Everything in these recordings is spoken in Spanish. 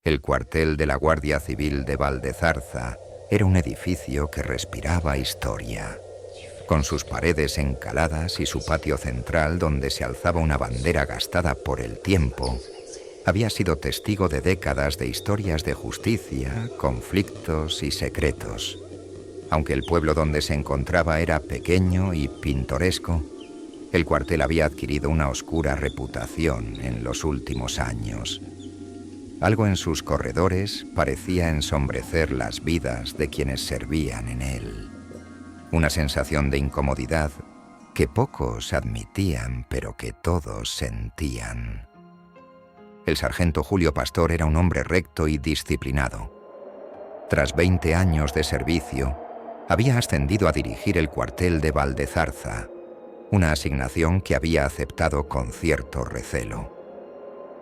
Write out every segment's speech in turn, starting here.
El cuartel de la Guardia Civil de Valdezarza era un edificio que respiraba historia, con sus paredes encaladas y su patio central donde se alzaba una bandera gastada por el tiempo. Había sido testigo de décadas de historias de justicia, conflictos y secretos. Aunque el pueblo donde se encontraba era pequeño y pintoresco, el cuartel había adquirido una oscura reputación en los últimos años. Algo en sus corredores parecía ensombrecer las vidas de quienes servían en él. Una sensación de incomodidad que pocos admitían, pero que todos sentían. El sargento Julio Pastor era un hombre recto y disciplinado. Tras 20 años de servicio, había ascendido a dirigir el cuartel de Valdezarza, una asignación que había aceptado con cierto recelo.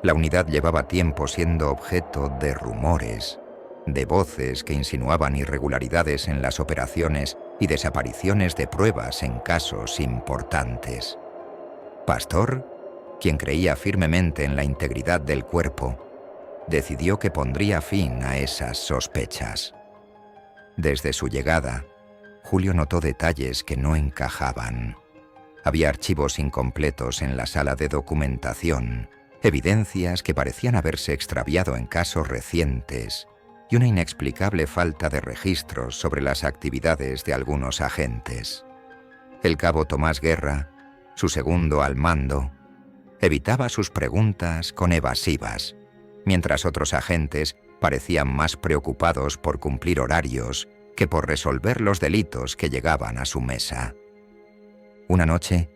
La unidad llevaba tiempo siendo objeto de rumores, de voces que insinuaban irregularidades en las operaciones y desapariciones de pruebas en casos importantes. Pastor, quien creía firmemente en la integridad del cuerpo, decidió que pondría fin a esas sospechas. Desde su llegada, Julio notó detalles que no encajaban. Había archivos incompletos en la sala de documentación, evidencias que parecían haberse extraviado en casos recientes y una inexplicable falta de registros sobre las actividades de algunos agentes. El cabo Tomás Guerra, su segundo al mando, evitaba sus preguntas con evasivas, mientras otros agentes parecían más preocupados por cumplir horarios que por resolver los delitos que llegaban a su mesa. Una noche,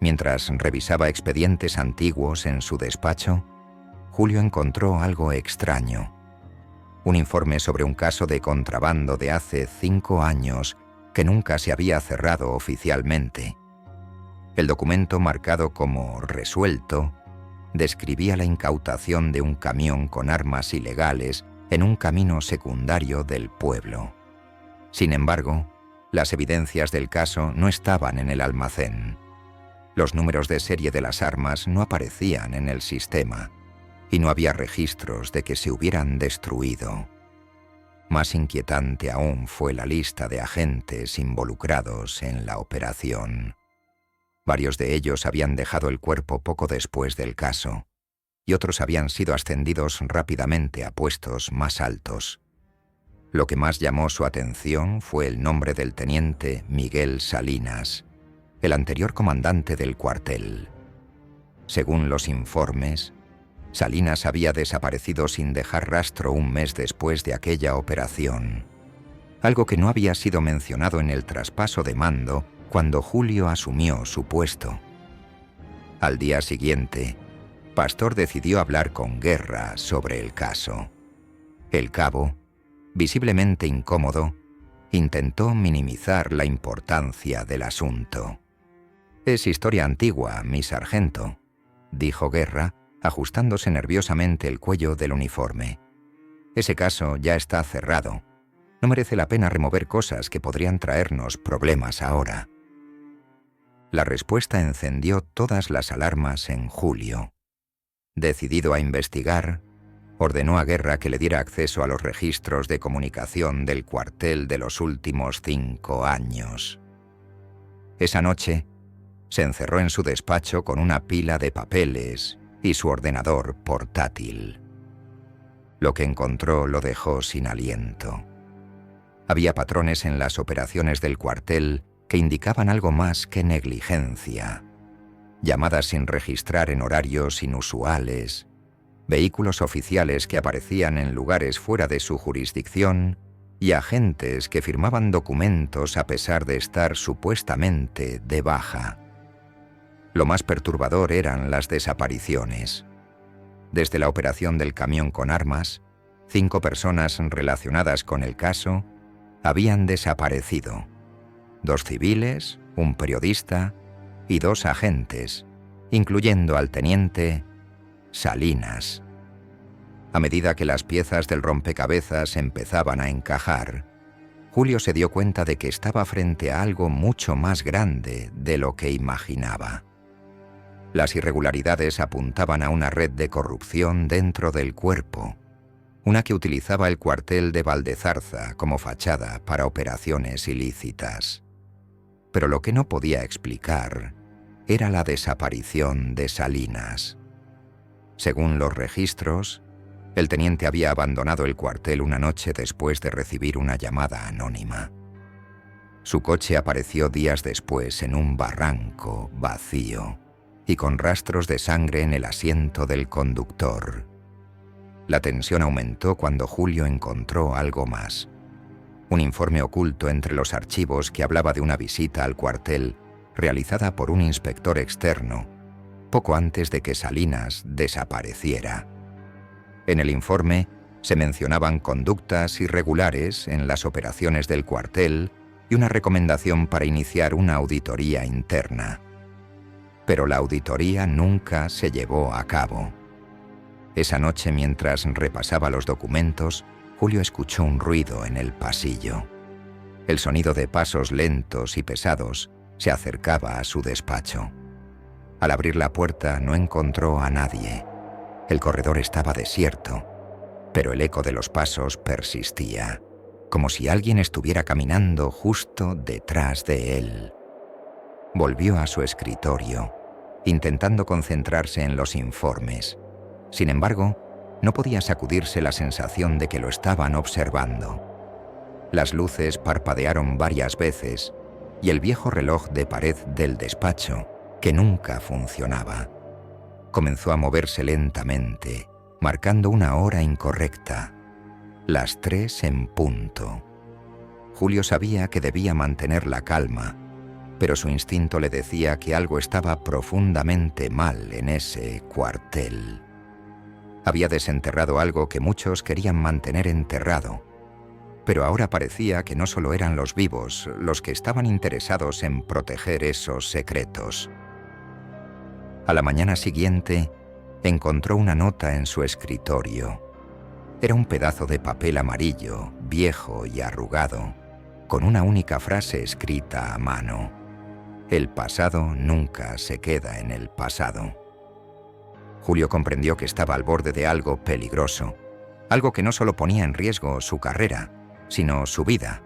mientras revisaba expedientes antiguos en su despacho, Julio encontró algo extraño. Un informe sobre un caso de contrabando de hace 5 años que nunca se había cerrado oficialmente. El documento, marcado como resuelto, describía la incautación de un camión con armas ilegales en un camino secundario del pueblo. Sin embargo, las evidencias del caso no estaban en el almacén. Los números de serie de las armas no aparecían en el sistema y no había registros de que se hubieran destruido. Más inquietante aún fue la lista de agentes involucrados en la operación. Varios de ellos habían dejado el cuerpo poco después del caso y otros habían sido ascendidos rápidamente a puestos más altos. Lo que más llamó su atención fue el nombre del teniente Miguel Salinas, el anterior comandante del cuartel. Según los informes, Salinas había desaparecido sin dejar rastro un mes después de aquella operación, algo que no había sido mencionado en el traspaso de mando cuando Julio asumió su puesto. Al día siguiente, Pastor decidió hablar con Guerra sobre el caso. El cabo, visiblemente incómodo, intentó minimizar la importancia del asunto. «Es historia antigua, mi sargento», dijo Guerra, ajustándose nerviosamente el cuello del uniforme. «Ese caso ya está cerrado. No merece la pena remover cosas que podrían traernos problemas ahora». La respuesta encendió todas las alarmas en Julio. Decidido a investigar, ordenó a Guerra que le diera acceso a los registros de comunicación del cuartel de los últimos 5 años. Esa noche, se encerró en su despacho con una pila de papeles y su ordenador portátil. Lo que encontró lo dejó sin aliento. Había patrones en las operaciones del cuartel que indicaban algo más que negligencia. Llamadas sin registrar en horarios inusuales, vehículos oficiales que aparecían en lugares fuera de su jurisdicción y agentes que firmaban documentos a pesar de estar supuestamente de baja. Lo más perturbador eran las desapariciones. Desde la operación del camión con armas, 5 personas relacionadas con el caso habían desaparecido. 2 civiles, un periodista y 2 agentes, incluyendo al teniente Salinas. A medida que las piezas del rompecabezas empezaban a encajar, Julio se dio cuenta de que estaba frente a algo mucho más grande de lo que imaginaba. Las irregularidades apuntaban a una red de corrupción dentro del cuerpo, una que utilizaba el cuartel de Valdezarza como fachada para operaciones ilícitas. Pero lo que no podía explicar era la desaparición de Salinas. Según los registros, el teniente había abandonado el cuartel una noche después de recibir una llamada anónima. Su coche apareció días después en un barranco vacío y con rastros de sangre en el asiento del conductor. La tensión aumentó cuando Julio encontró algo más. Un informe oculto entre los archivos que hablaba de una visita al cuartel realizada por un inspector externo poco antes de que Salinas desapareciera. En el informe se mencionaban conductas irregulares en las operaciones del cuartel y una recomendación para iniciar una auditoría interna. Pero la auditoría nunca se llevó a cabo. Esa noche, mientras repasaba los documentos, Julio escuchó un ruido en el pasillo. El sonido de pasos lentos y pesados se acercaba a su despacho. Al abrir la puerta no encontró a nadie. El corredor estaba desierto, pero el eco de los pasos persistía, como si alguien estuviera caminando justo detrás de él. Volvió a su escritorio, intentando concentrarse en los informes. Sin embargo, no podía sacudirse la sensación de que lo estaban observando. Las luces parpadearon varias veces y el viejo reloj de pared del despacho, que nunca funcionaba, comenzó a moverse lentamente, marcando una hora incorrecta. Las 3 en punto. Julio sabía que debía mantener la calma, pero su instinto le decía que algo estaba profundamente mal en ese cuartel. Había desenterrado algo que muchos querían mantener enterrado, pero ahora parecía que no solo eran los vivos los que estaban interesados en proteger esos secretos. A la mañana siguiente, encontró una nota en su escritorio. Era un pedazo de papel amarillo, viejo y arrugado, con una única frase escrita a mano: «El pasado nunca se queda en el pasado». Julio comprendió que estaba al borde de algo peligroso, algo que no solo ponía en riesgo su carrera, sino su vida.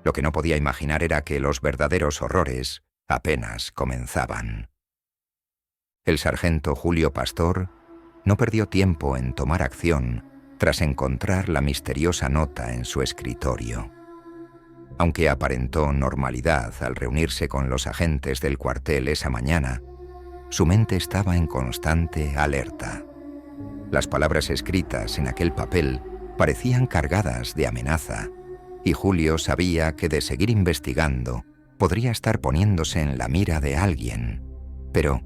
Lo que no podía imaginar era que los verdaderos horrores apenas comenzaban. El sargento Julio Pastor no perdió tiempo en tomar acción tras encontrar la misteriosa nota en su escritorio. Aunque aparentó normalidad al reunirse con los agentes del cuartel esa mañana, su mente estaba en constante alerta. Las palabras escritas en aquel papel parecían cargadas de amenaza, y Julio sabía que de seguir investigando podría estar poniéndose en la mira de alguien, pero,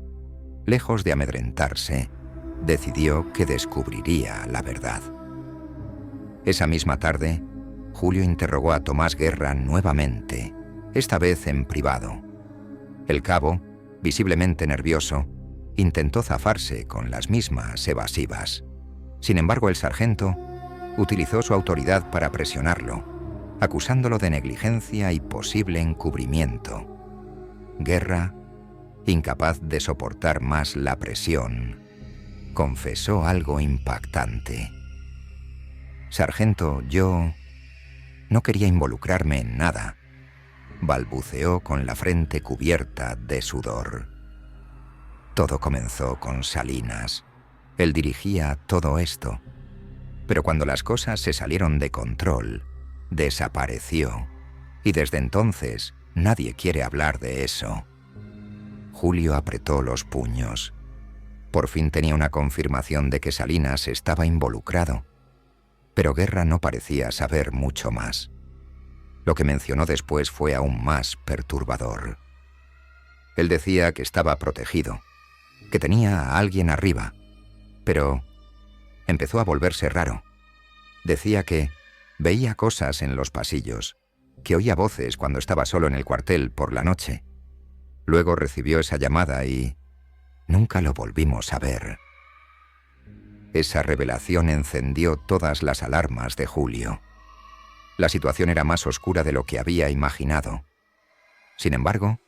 lejos de amedrentarse, decidió que descubriría la verdad. Esa misma tarde, Julio interrogó a Tomás Guerra nuevamente, esta vez en privado. El cabo, visiblemente nervioso, intentó zafarse con las mismas evasivas. Sin embargo, el sargento utilizó su autoridad para presionarlo, acusándolo de negligencia y posible encubrimiento. Guerra, incapaz de soportar más la presión, confesó algo impactante. «Sargento, yo no quería involucrarme en nada», balbuceó con la frente cubierta de sudor. Todo comenzó con Salinas. Él dirigía todo esto. Pero cuando las cosas se salieron de control, desapareció. Y desde entonces nadie quiere hablar de eso. Julio apretó los puños. Por fin tenía una confirmación de que Salinas estaba involucrado. Pero Guerra no parecía saber mucho más. Lo que mencionó después fue aún más perturbador. Él decía que estaba protegido, que tenía a alguien arriba, pero empezó a volverse raro. Decía que veía cosas en los pasillos, que oía voces cuando estaba solo en el cuartel por la noche. Luego recibió esa llamada y nunca lo volvimos a ver. Esa revelación encendió todas las alarmas de Julio. La situación era más oscura de lo que había imaginado. Sin embargo,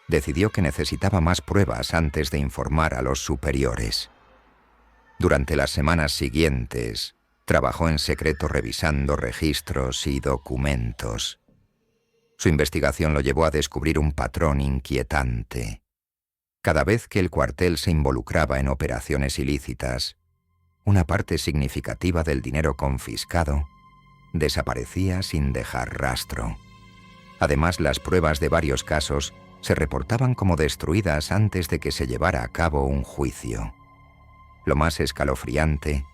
decidió que necesitaba más pruebas antes de informar a los superiores. Durante las semanas siguientes, Trabajó en secreto revisando registros y documentos. Su investigación lo llevó a descubrir un patrón inquietante. Cada vez que el cuartel se involucraba en operaciones ilícitas, una parte significativa del dinero confiscado desaparecía sin dejar rastro. Además, las pruebas de varios casos se reportaban como destruidas antes de que se llevara a cabo un juicio. Lo más escalofriante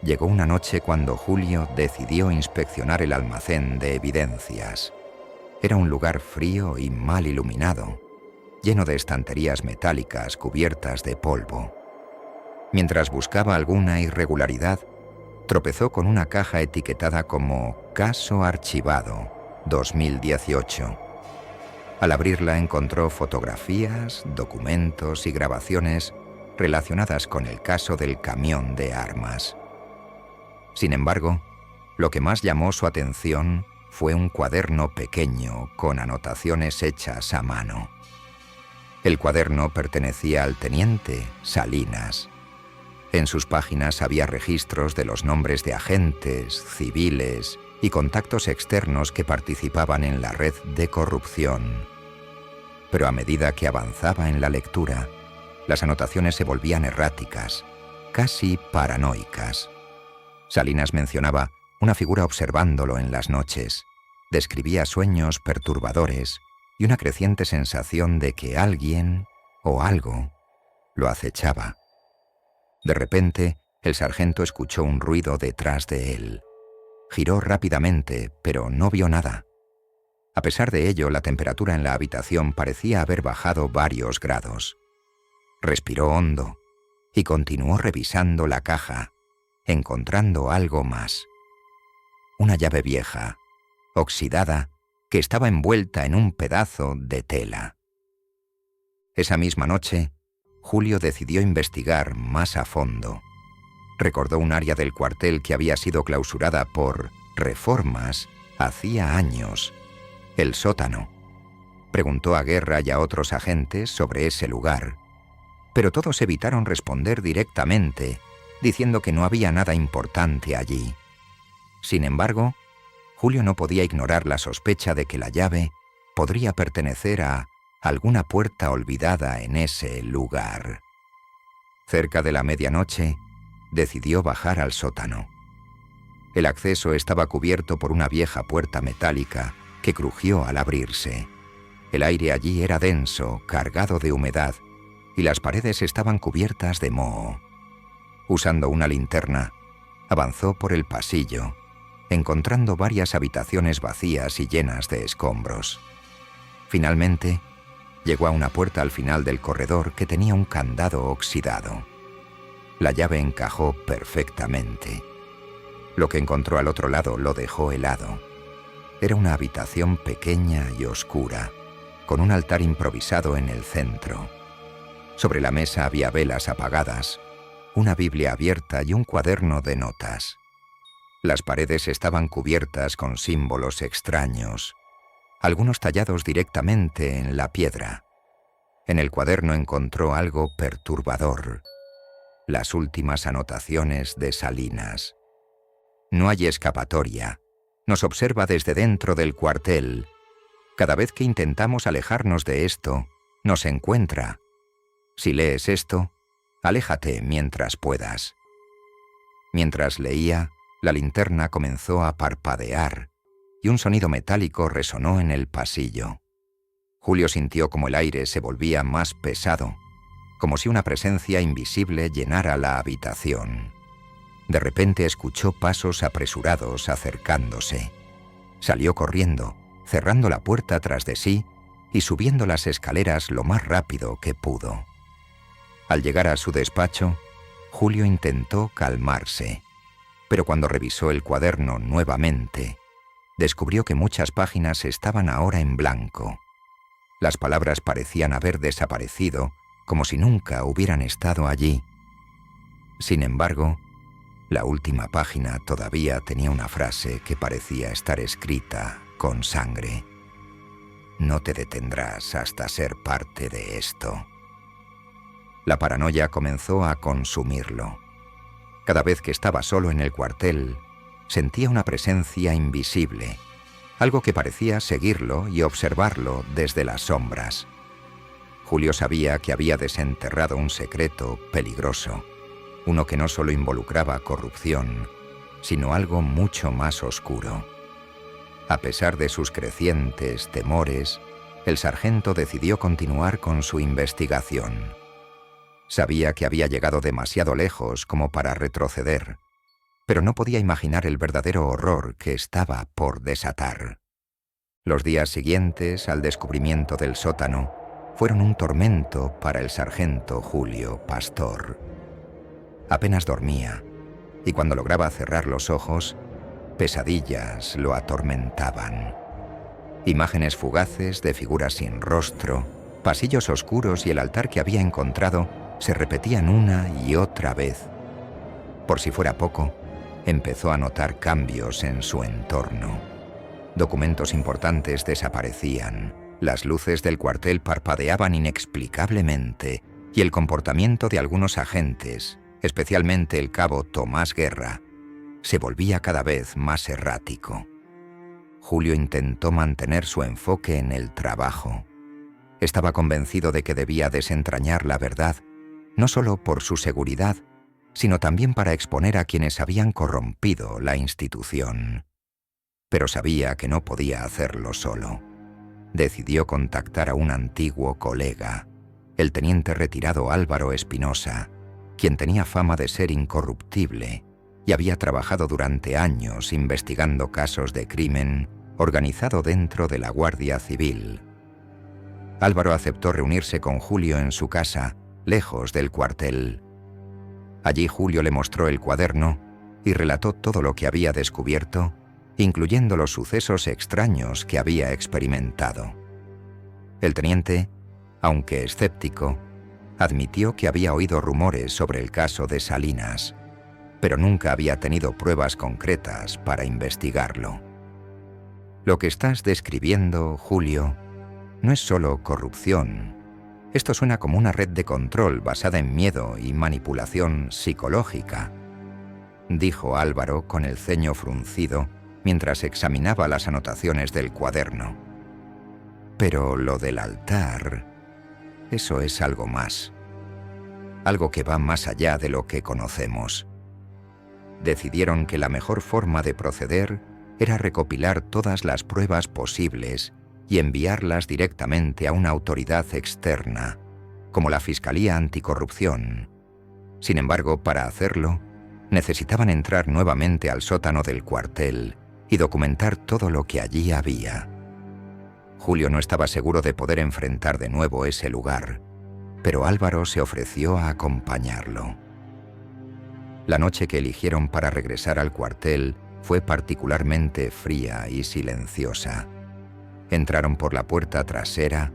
llegó una noche cuando Julio decidió inspeccionar el almacén de evidencias. Era un lugar frío y mal iluminado, lleno de estanterías metálicas cubiertas de polvo. Mientras buscaba alguna irregularidad, tropezó con una caja etiquetada como Caso Archivado 2018. Al abrirla encontró fotografías, documentos y grabaciones relacionadas con el caso del camión de armas. Sin embargo, lo que más llamó su atención fue un cuaderno pequeño con anotaciones hechas a mano. El cuaderno pertenecía al teniente Salinas. En sus páginas había registros de los nombres de agentes, civiles y contactos externos que participaban en la red de corrupción. Pero a medida que avanzaba en la lectura, las anotaciones se volvían erráticas, casi paranoicas. Salinas mencionaba una figura observándolo en las noches, describía sueños perturbadores y una creciente sensación de que alguien o algo lo acechaba. De repente, el sargento escuchó un ruido detrás de él. Giró rápidamente, pero no vio nada. A pesar de ello, la temperatura en la habitación parecía haber bajado varios grados. Respiró hondo y continuó revisando la caja, encontrando algo más. Una llave vieja, oxidada, que estaba envuelta en un pedazo de tela. Esa misma noche, Julio decidió investigar más a fondo. Recordó un área del cuartel que había sido clausurada por reformas hacía años, el sótano. Preguntó a Guerra y a otros agentes sobre ese lugar, pero todos evitaron responder directamente, diciendo que no había nada importante allí. Sin embargo, Julio no podía ignorar la sospecha de que la llave podría pertenecer a alguna puerta olvidada en ese lugar. Cerca de la medianoche, decidió bajar al sótano. El acceso estaba cubierto por una vieja puerta metálica que crujió al abrirse. El aire allí era denso, cargado de humedad, y las paredes estaban cubiertas de moho. Usando una linterna, avanzó por el pasillo, encontrando varias habitaciones vacías y llenas de escombros. Finalmente, llegó a una puerta al final del corredor que tenía un candado oxidado. La llave encajó perfectamente. Lo que encontró al otro lado lo dejó helado. Era una habitación pequeña y oscura, con un altar improvisado en el centro. Sobre la mesa había velas apagadas, una Biblia abierta y un cuaderno de notas. Las paredes estaban cubiertas con símbolos extraños, algunos tallados directamente en la piedra. En el cuaderno encontró algo perturbador: las últimas anotaciones de Salinas. No hay escapatoria. Nos observa desde dentro del cuartel. Cada vez que intentamos alejarnos de esto, nos encuentra. Si lees esto, aléjate mientras puedas. Mientras leía, la linterna comenzó a parpadear y un sonido metálico resonó en el pasillo. Julio sintió como el aire se volvía más pesado, como si una presencia invisible llenara la habitación. De repente escuchó pasos apresurados acercándose. Salió corriendo, cerrando la puerta tras de sí y subiendo las escaleras lo más rápido que pudo. Al llegar a su despacho, Julio intentó calmarse, pero cuando revisó el cuaderno nuevamente, descubrió que muchas páginas estaban ahora en blanco. Las palabras parecían haber desaparecido, como si nunca hubieran estado allí. Sin embargo, la última página todavía tenía una frase que parecía estar escrita con sangre. No te detendrás hasta ser parte de esto. La paranoia comenzó a consumirlo. Cada vez que estaba solo en el cuartel, sentía una presencia invisible, algo que parecía seguirlo y observarlo desde las sombras. Julio sabía que había desenterrado un secreto peligroso, uno que no solo involucraba corrupción, sino algo mucho más oscuro. A pesar de sus crecientes temores, el sargento decidió continuar con su investigación. Sabía que había llegado demasiado lejos como para retroceder, pero no podía imaginar el verdadero horror que estaba por desatar. Los días siguientes al descubrimiento del sótano fueron un tormento para el sargento Julio Pastor. Apenas dormía, y cuando lograba cerrar los ojos, pesadillas lo atormentaban. Imágenes fugaces de figuras sin rostro, pasillos oscuros y el altar que había encontrado se repetían una y otra vez. Por si fuera poco, empezó a notar cambios en su entorno. Documentos importantes desaparecían, las luces del cuartel parpadeaban inexplicablemente y el comportamiento de algunos agentes, especialmente el cabo Tomás Guerra, se volvía cada vez más errático. Julio intentó mantener su enfoque en el trabajo. Estaba convencido de que debía desentrañar la verdad, no solo por su seguridad, sino también para exponer a quienes habían corrompido la institución. Pero sabía que no podía hacerlo solo. Decidió contactar a un antiguo colega, el teniente retirado Álvaro Espinosa, quien tenía fama de ser incorruptible y había trabajado durante años investigando casos de crimen organizado dentro de la Guardia Civil. Álvaro aceptó reunirse con Julio en su casa, lejos del cuartel. Allí Julio le mostró el cuaderno y relató todo lo que había descubierto, incluyendo los sucesos extraños que había experimentado. El teniente, aunque escéptico, admitió que había oído rumores sobre el caso de Salinas, pero nunca había tenido pruebas concretas para investigarlo. Lo que estás describiendo, Julio, no es solo corrupción. Esto suena como una red de control basada en miedo y manipulación psicológica, dijo Álvaro con el ceño fruncido mientras examinaba las anotaciones del cuaderno. Pero lo del altar, eso es algo más. Algo que va más allá de lo que conocemos. Decidieron que la mejor forma de proceder era recopilar todas las pruebas posibles y enviarlas directamente a una autoridad externa, como la Fiscalía Anticorrupción. Sin embargo, para hacerlo, necesitaban entrar nuevamente al sótano del cuartel y documentar todo lo que allí había. Julio no estaba seguro de poder enfrentar de nuevo ese lugar, pero Álvaro se ofreció a acompañarlo. La noche que eligieron para regresar al cuartel fue particularmente fría y silenciosa. Entraron por la puerta trasera,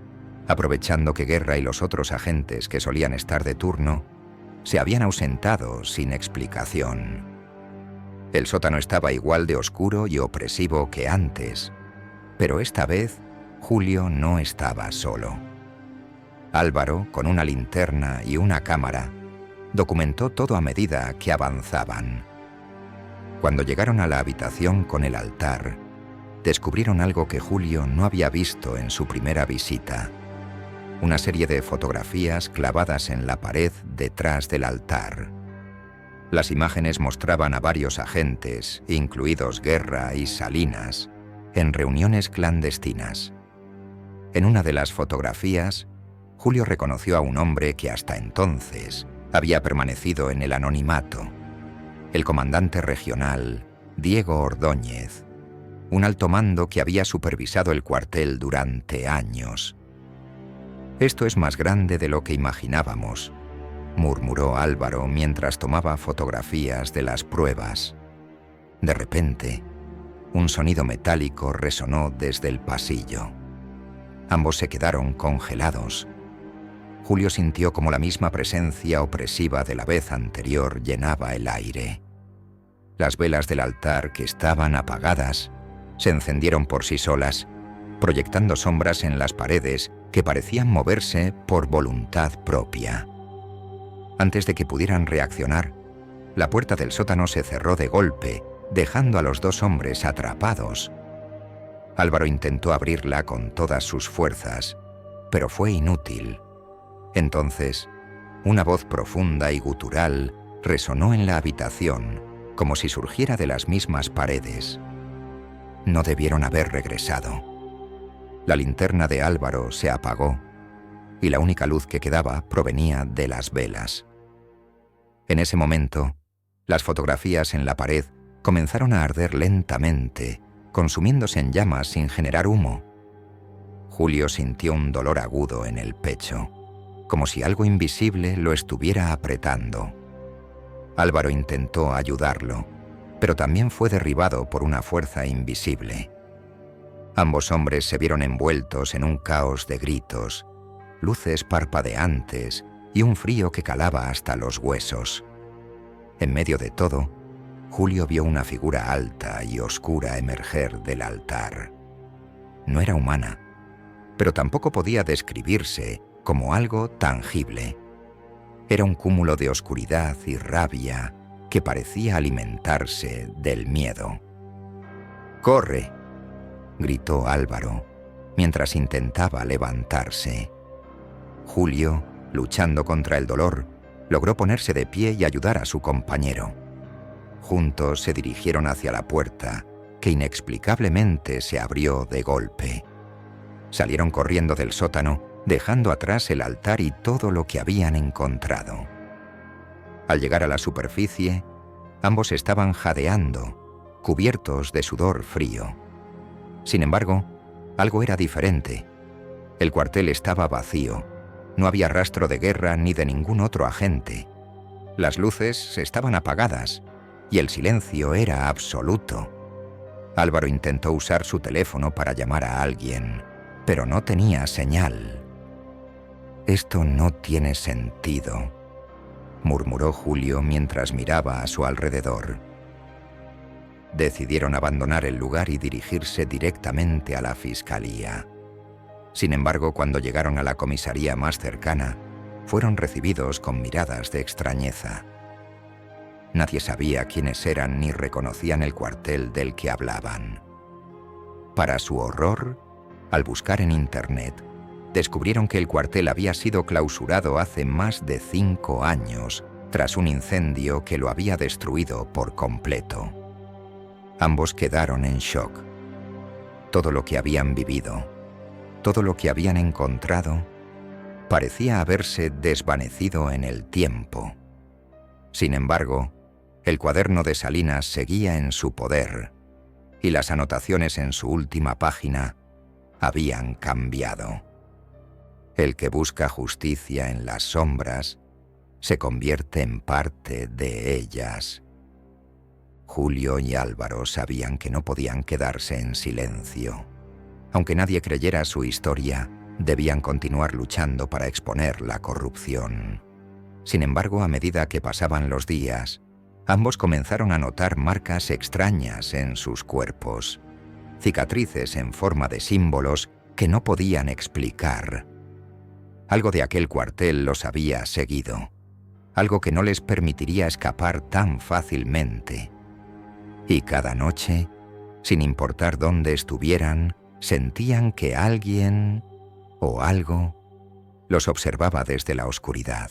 aprovechando que Guerra y los otros agentes que solían estar de turno se habían ausentado sin explicación. El sótano estaba igual de oscuro y opresivo que antes, pero esta vez Julio no estaba solo. Álvaro, con una linterna y una cámara, documentó todo a medida que avanzaban. Cuando llegaron a la habitación con el altar, descubrieron algo que Julio no había visto en su primera visita: una serie de fotografías clavadas en la pared detrás del altar. Las imágenes mostraban a varios agentes, incluidos Guerra y Salinas, en reuniones clandestinas. En una de las fotografías, Julio reconoció a un hombre que hasta entonces había permanecido en el anonimato: el comandante regional Diego Ordóñez, un alto mando que había supervisado el cuartel durante años. «Esto es más grande de lo que imaginábamos», murmuró Álvaro mientras tomaba fotografías de las pruebas. De repente, un sonido metálico resonó desde el pasillo. Ambos se quedaron congelados. Julio sintió como la misma presencia opresiva de la vez anterior llenaba el aire. Las velas del altar, que estaban apagadas, se encendieron por sí solas, proyectando sombras en las paredes que parecían moverse por voluntad propia. Antes de que pudieran reaccionar, la puerta del sótano se cerró de golpe dejando a los dos hombres atrapados. Álvaro intentó abrirla con todas sus fuerzas, pero fue inútil. Entonces, una voz profunda y gutural resonó en la habitación, como si surgiera de las mismas paredes. No debieron haber regresado. La linterna de Álvaro se apagó, y la única luz que quedaba provenía de las velas. En ese momento, las fotografías en la pared comenzaron a arder lentamente, consumiéndose en llamas sin generar humo. Julio sintió un dolor agudo en el pecho, como si algo invisible lo estuviera apretando. Álvaro intentó ayudarlo, pero también fue derribado por una fuerza invisible. Ambos hombres se vieron envueltos en un caos de gritos, luces parpadeantes y un frío que calaba hasta los huesos. En medio de todo, Julio vio una figura alta y oscura emerger del altar. No era humana, pero tampoco podía describirse como algo tangible. Era un cúmulo de oscuridad y rabia que parecía alimentarse del miedo. «¡Corre!», gritó Álvaro, mientras intentaba levantarse. Julio, luchando contra el dolor, logró ponerse de pie y ayudar a su compañero. Juntos se dirigieron hacia la puerta, que inexplicablemente se abrió de golpe. Salieron corriendo del sótano, dejando atrás el altar y todo lo que habían encontrado. Al llegar a la superficie, ambos estaban jadeando, cubiertos de sudor frío. Sin embargo, algo era diferente. El cuartel estaba vacío. No había rastro de guerra ni de ningún otro agente. Las luces estaban apagadas y el silencio era absoluto. Álvaro intentó usar su teléfono para llamar a alguien, pero no tenía señal. «Esto no tiene sentido», murmuró Julio mientras miraba a su alrededor. Decidieron abandonar el lugar y dirigirse directamente a la fiscalía. Sin embargo, cuando llegaron a la comisaría más cercana, fueron recibidos con miradas de extrañeza. Nadie sabía quiénes eran ni reconocían el cuartel del que hablaban. Para su horror, al buscar en Internet, descubrieron que el cuartel había sido clausurado hace más de 5 años, tras un incendio que lo había destruido por completo. Ambos quedaron en shock. Todo lo que habían vivido, todo lo que habían encontrado, parecía haberse desvanecido en el tiempo. Sin embargo, el cuaderno de Salinas seguía en su poder, y las anotaciones en su última página habían cambiado. El que busca justicia en las sombras se convierte en parte de ellas. Julio y Álvaro sabían que no podían quedarse en silencio. Aunque nadie creyera su historia, debían continuar luchando para exponer la corrupción. Sin embargo, a medida que pasaban los días, ambos comenzaron a notar marcas extrañas en sus cuerpos, cicatrices en forma de símbolos que no podían explicar. Algo de aquel cuartel los había seguido, algo que no les permitiría escapar tan fácilmente. Y cada noche, sin importar dónde estuvieran, sentían que alguien o algo los observaba desde la oscuridad.